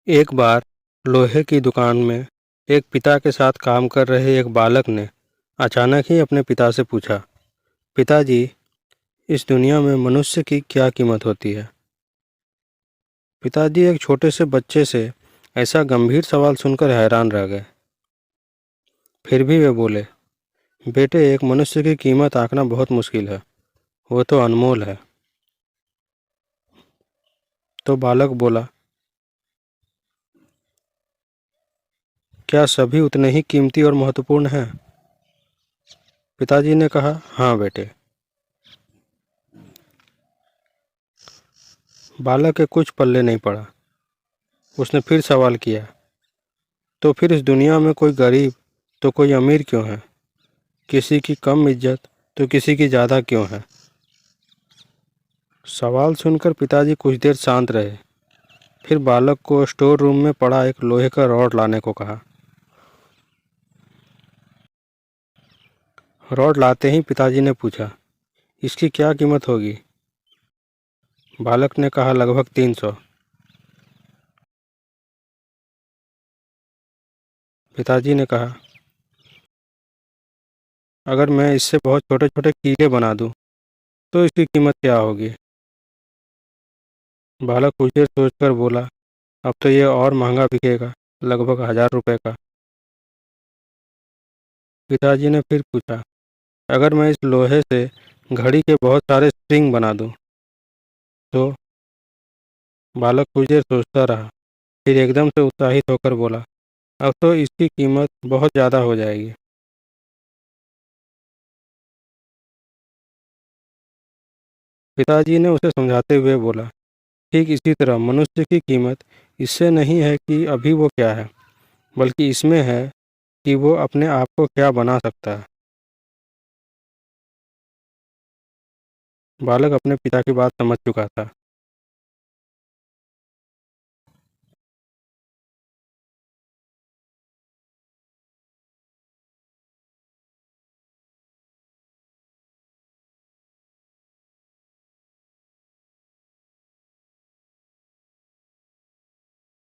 एक बार लोहे की दुकान में एक पिता के साथ काम कर रहे एक बालक ने अचानक ही अपने पिता से पूछा, पिताजी, इस दुनिया में मनुष्य की क्या कीमत होती है? पिताजी एक छोटे से बच्चे से ऐसा गंभीर सवाल सुनकर हैरान रह गए। फिर भी वे बोले, बेटे, एक मनुष्य की कीमत आंकना बहुत मुश्किल है। वो तो अनमोल है। तो बालक बोला, क्या सभी उतने ही कीमती और महत्वपूर्ण हैं? पिताजी ने कहा, हाँ बेटे। बालक के कुछ पल्ले नहीं पड़ा। उसने फिर सवाल किया, तो फिर इस दुनिया में कोई गरीब तो कोई अमीर क्यों है? किसी की कम इज्जत तो किसी की ज़्यादा क्यों है? सवाल सुनकर पिताजी कुछ देर शांत रहे। फिर बालक को स्टोर रूम में पड़ा एक लोहे का रॉड लाने को कहा। रॉड लाते ही पिताजी ने पूछा, इसकी क्या कीमत होगी? बालक ने कहा, लगभग 300। पिताजी ने कहा, अगर मैं इससे बहुत छोटे छोटे कीले बना दूं तो इसकी कीमत क्या होगी? बालक कुछ देर सोचकर बोला, अब तो ये और महंगा बिकेगा, लगभग 1000 रुपये का। पिताजी ने फिर पूछा, अगर मैं इस लोहे से घड़ी के बहुत सारे स्ट्रिंग बना दूं तो? बालक कुछ देर सोचता रहा। फिर एकदम से उत्साहित होकर बोला, अब तो इसकी कीमत बहुत ज़्यादा हो जाएगी। पिताजी ने उसे समझाते हुए बोला, ठीक इसी तरह मनुष्य की कीमत इससे नहीं है कि अभी वो क्या है, बल्कि इसमें है कि वो अपने आप को क्या बना सकता है। बालक अपने पिता की बात समझ चुका था।